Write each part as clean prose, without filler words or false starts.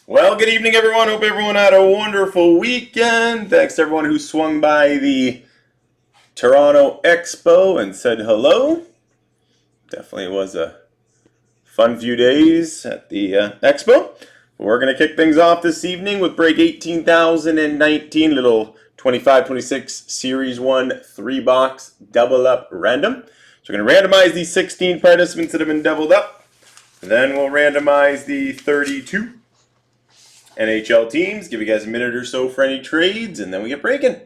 Well, good evening, everyone. Hope everyone had a wonderful weekend. Thanks to everyone who swung by the Toronto Expo and said hello. Definitely was a fun few days at the Expo. We're going to kick things off this evening with break 18,019, little 25-26 Series 1 3-box double up random. So we're going to randomize these 16 participants that have been doubled up. Then we'll randomize the 32 NHL teams, give you guys a minute or so for any trades, and then we get breaking.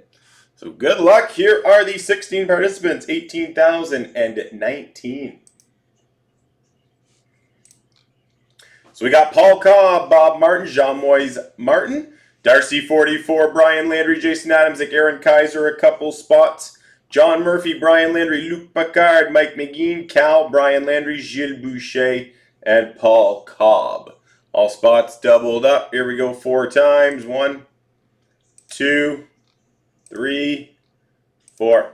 So good luck. Here are the 16 participants, 18,019. So we got Paul Cobb, Bob Martin, Jean-Moise Martin, Darcy 44, Brian Landry, Jason Adams, Aaron Kaiser, a couple spots. John Murphy, Brian Landry, Luc Picard, Mike McGean, Cal, Brian Landry, Gilles Boucher, and Paul Cobb. All spots doubled up. Here we go 4 times. 1, 2, 3, 4.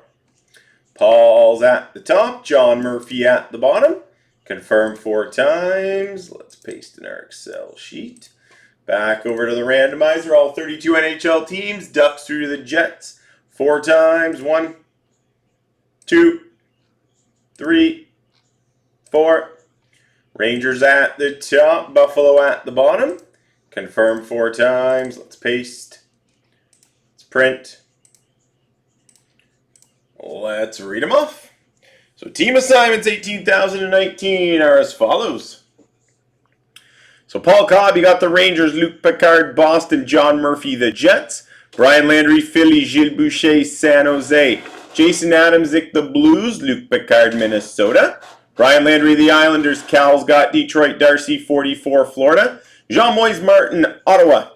Paul's at the top. John Murphy at the bottom. Confirm 4 times. Let's paste in our Excel sheet. Back over to the randomizer. All 32 NHL teams. Ducks through to the Jets. 4 times. 1, 2, 3, 4. Rangers at the top, Buffalo at the bottom. Confirm 4 times. Let's paste. Let's print. Let's read them off. So team assignments 18,019 are as follows. So Paul Cobb, you got the Rangers, Luc Picard, Boston, John Murphy, the Jets, Brian Landry, Philly, Gilles Boucher, San Jose, Jason Adams, the Blues, Luc Picard, Minnesota, Brian Landry, the Islanders, Cal's got Detroit, Darcy, 44, Florida, Jean-Moise Martin, Ottawa,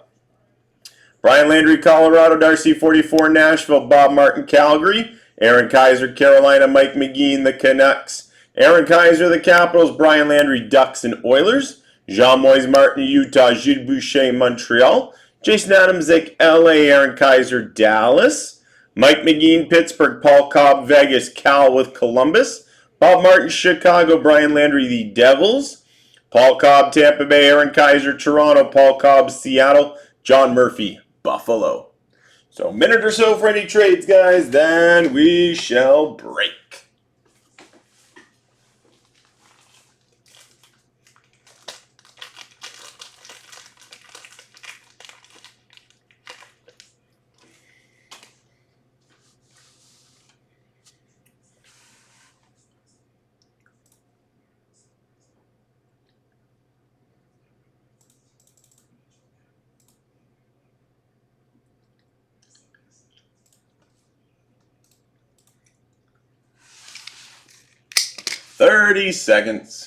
Brian Landry, Colorado, Darcy, 44, Nashville, Bob Martin, Calgary, Aaron Kaiser, Carolina, Mike McGean, the Canucks, Aaron Kaiser, the Capitals, Brian Landry, Ducks and Oilers, Jean-Moise Martin, Utah, Gilles Boucher, Montreal, Jason Adams, LA, Aaron Kaiser, Dallas, Mike McGean, Pittsburgh, Paul Cobb, Vegas, Cal with Columbus, Bob Martin, Chicago, Brian Landry, the Devils, Paul Cobb, Tampa Bay, Aaron Kaiser, Toronto, Paul Cobb, Seattle, John Murphy, Buffalo. So a minute or so for any trades, guys, then we shall break. "30 seconds.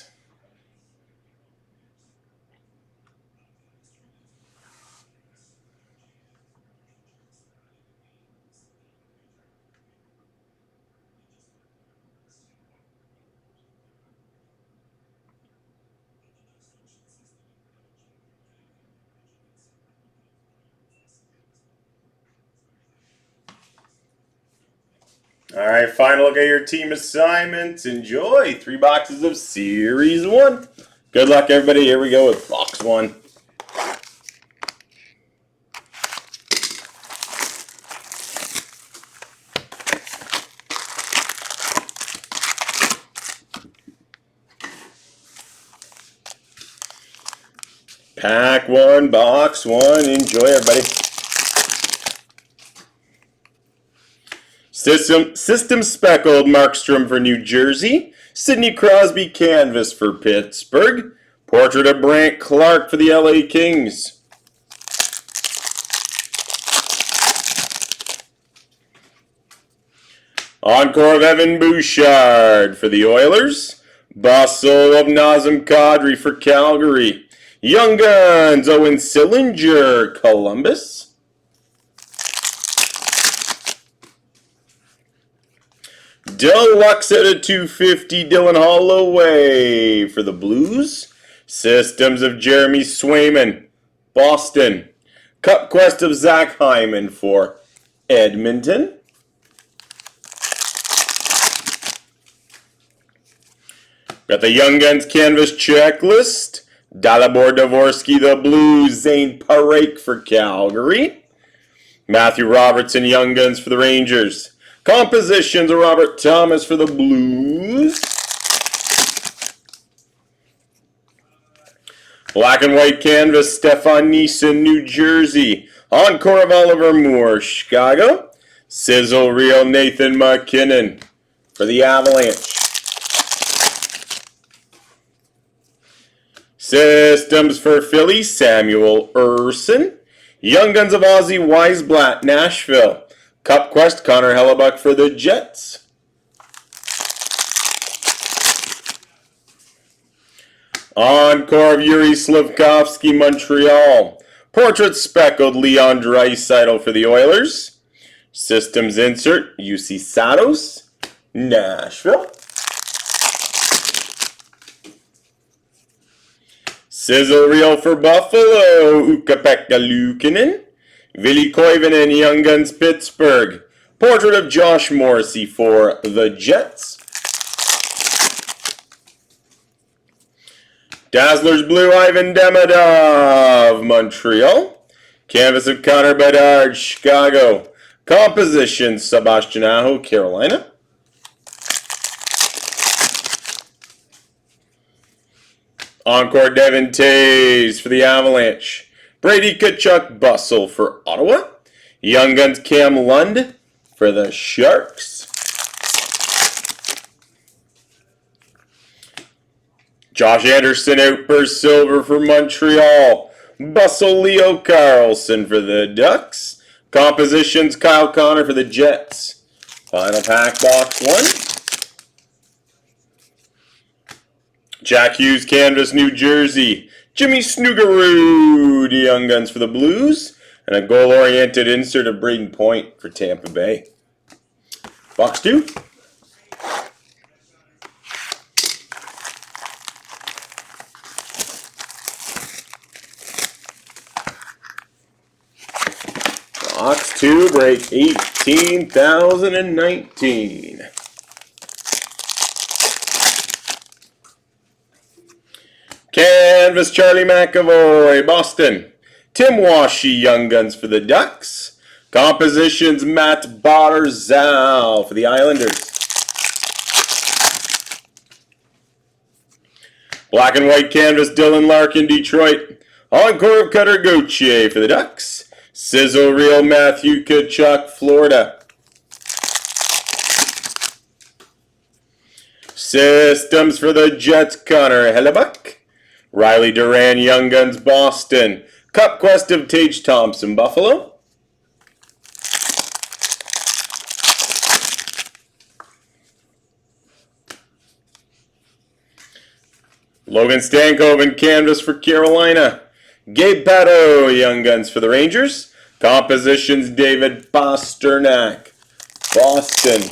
All right, final look at your team assignments. Enjoy. 3 boxes of Series 1. Good luck, everybody. Here we go with box 1. Pack 1, box 1. Enjoy, everybody. System speckled Markstrom for New Jersey. Sidney Crosby canvas for Pittsburgh. Portrait of Brandt Clark for the LA Kings. Encore of Evan Bouchard for the Oilers. Bustle of Nazem Kadri for Calgary. Young Guns, Owen Sillinger, Columbus. Deluxe at a 250, Dylan Holloway for the Blues. Systems of Jeremy Swayman, Boston. Cup Quest of Zach Hyman for Edmonton. Got the Young Guns canvas checklist. Dalibor Dvorsky, the Blues. Zane Parekh for Calgary. Matthew Robertson, Young Guns for the Rangers. Compositions of Robert Thomas for the Blues. Black and white canvas, Stefan Neeson, New Jersey. Encore of Oliver Moore, Chicago. Sizzle reel, Nathan McKinnon for the Avalanche. Systems for Philly, Samuel Urson. Young Guns of Ozzy Weisblatt, Nashville. Cup Quest, Connor Hellebuck for the Jets. Encore of Yuri Slafkovsky, Montreal. Portrait Speckled, Leon Draisaitl for the Oilers. Systems insert, UC Satos, Nashville. Sizzle reel for Buffalo, Ukko-Pekka Luukkonen. Ville Koivunen, Young Guns, Pittsburgh. Portrait of Josh Morrissey for the Jets. Dazzlers Blue, Ivan Demidov, Montreal. Canvas of Connor Bedard, Chicago. Composition, Sebastian Aho, Carolina. Encore Devin Tays for the Avalanche. Brady Tkachuk, Bustle for Ottawa. Young Guns Cam Lund for the Sharks. Josh Anderson, Outburst Silver for Montreal. Bustle Leo Carlson for the Ducks. Compositions, Kyle Connor for the Jets. Final pack, box 1. Jack Hughes, Canvas, New Jersey. Jimmy Snuggerud, Young Guns for the Blues. And a goal-oriented insert of Braden Point for Tampa Bay. Box 2. Box 2, break 18,019. Canvas, Charlie McAvoy, Boston. Tim Washy, Young Guns for the Ducks. Compositions, Matt Barzal for the Islanders. Black and white canvas, Dylan Larkin, Detroit. Encore of Cutter Gauthier for the Ducks. Sizzle reel, Matthew Tkachuk, Florida. Systems for the Jets, Connor Hellebuck. Riley Duran, Young Guns, Boston. Cup Quest of Tage Thompson, Buffalo. Logan Stankoven, Canvas for Carolina. Gabe Pato, Young Guns for the Rangers. Compositions, David Pasternak, Boston.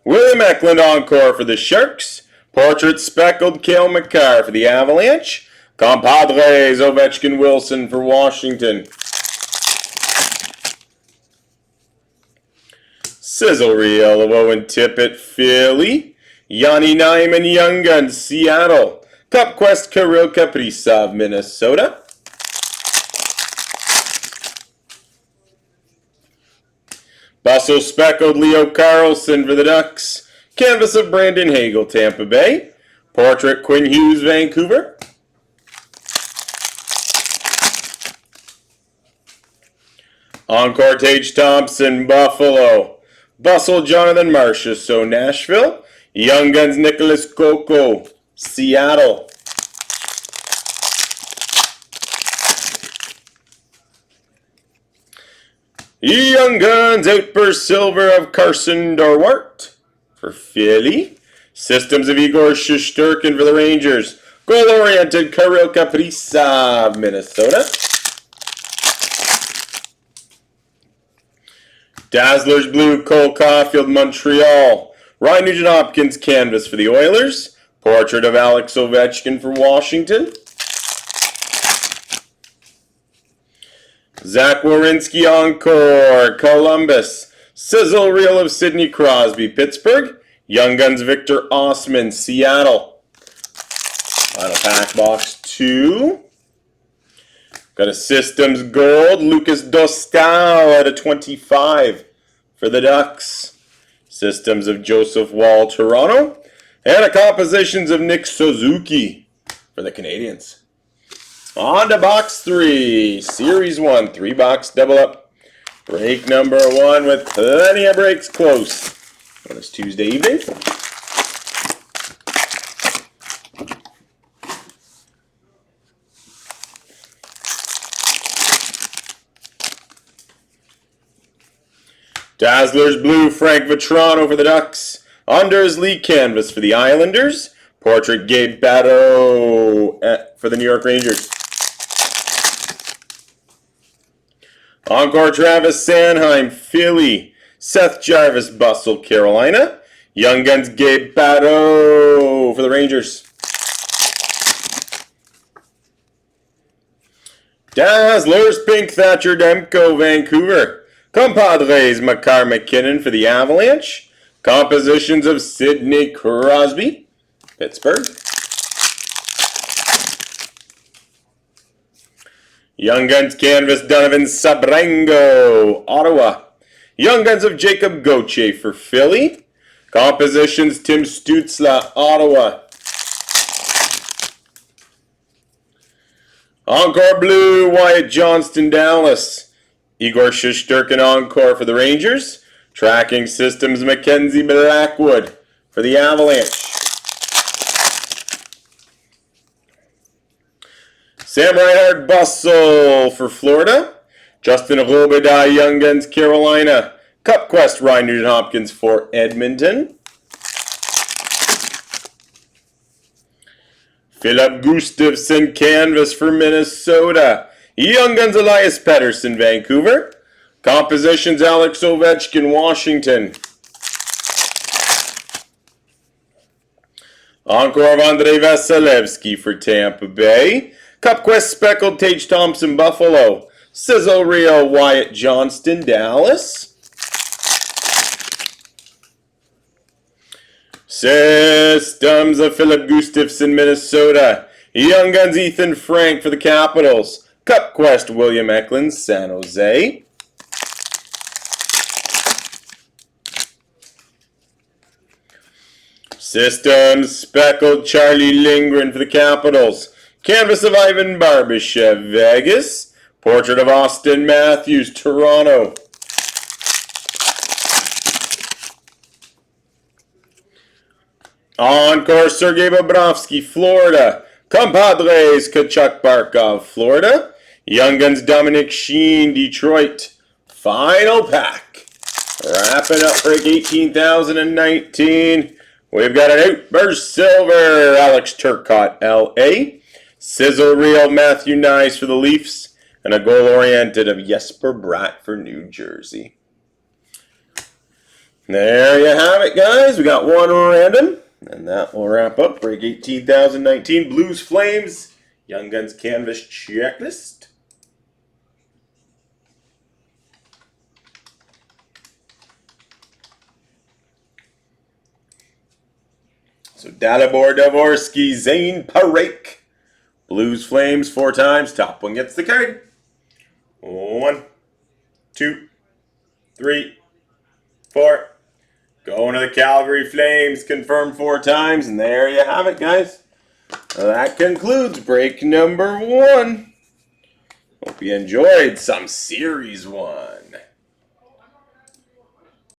William Eklund, Encore for the Sharks. Portrait Speckled, Cale Makar for the Avalanche. Compadres, Ovechkin Wilson for Washington. Sizzle reel of Owen Tippett, Philly. Yanni Nyman, Young Guns, Seattle. Cup Quest, Kirill Kaprizov, Minnesota. Bustle Speckled, Leo Carlson for the Ducks. Canvas of Brandon Hagel, Tampa Bay. Portrait, Quinn Hughes, Vancouver. Encore, Tage Thompson, Buffalo. Bustle, Jonathan Marchessault, Nashville. Young Guns, Nicholas Coco, Seattle. Young Guns, Outburst Silver of Carson Dorwart for Philly. Systems of Igor Shesterkin for the Rangers. Goal-oriented, Kirill Kaprizov, Minnesota. Dazzlers Blue, Cole Caulfield, Montreal. Ryan Nugent-Hopkins, Canvas for the Oilers. Portrait of Alex Ovechkin for Washington. Zach Werenski, Encore, Columbus. Sizzle reel of Sidney Crosby, Pittsburgh. Young Guns, Victor Osman, Seattle. Final pack, box 2. Got a Systems Gold, Lucas Dostal at a 25 for the Ducks. Systems of Joseph Wall, Toronto. And a Compositions of Nick Suzuki for the Canadiens. On to box 3, Series 1, 3-box double up. Break number 1 with plenty of breaks close on this Tuesday evening. Dazzlers Blue, Frank Vetrano for the Ducks. Anders Lee Canvas for the Islanders. Portrait Gabe Batto for the New York Rangers. Encore Travis Sanheim, Philly. Seth Jarvis, Bustle, Carolina. Young Guns Gabe Batto for the Rangers. Dazzlers Pink Thatcher Demko, Vancouver. Compadres Makar McKinnon for the Avalanche. Compositions of Sidney Crosby, Pittsburgh. Young Guns Canvas Donovan Sabrango, Ottawa. Young Guns of Jacob Gauthier for Philly. Compositions Tim Stützle, Ottawa. Encore Blue Wyatt Johnston, Dallas. Igor Shesterkin Encore for the Rangers. Tracking Systems Mackenzie Blackwood for the Avalanche. Sam Reinhart Bustle for Florida. Justin Robida Young Guns Carolina. Cup Quest Ryan Nugent Hopkins for Edmonton. Philip Gustafsson Canvas for Minnesota. Young Guns Elias Pettersson, Vancouver. Compositions Alex Ovechkin, Washington. Encore of Andrei Vasilevsky for Tampa Bay. Cup Quest Speckled Tage Thompson, Buffalo. Sizzle Rio Wyatt Johnston, Dallas. Systems of Philip Gustafsson, Minnesota. Young Guns Ethan Frank for the Capitals. Cup Quest William Eklund, San Jose. Systems Speckled Charlie Lindgren for the Capitals. Canvas of Ivan Barbashev, Vegas. Portrait of Austin Matthews, Toronto. Encore Sergei Bobrovsky, Florida. Compadres Kachuk Barkov, Florida. Young Guns Dominic Sheen, Detroit. Final pack. Wrapping up break 18,019. We've got an Outburst Silver, Alex Turcotte, LA. Sizzle Reel, Matthew Nyes for the Leafs. And a goal-oriented of Jesper Bratt for New Jersey. There you have it, guys. We got one random. And that will wrap up break 18,019 Blues Flames Young Guns Canvas Checklist. So Dalibor Dvorsky, Zane Parekh. Blues Flames 4 times. Top one gets the card. 1, 2, 3, 4. Going to the Calgary Flames, confirmed 4 times, and there you have it, guys. That concludes break number 1. Hope you enjoyed some Series 1.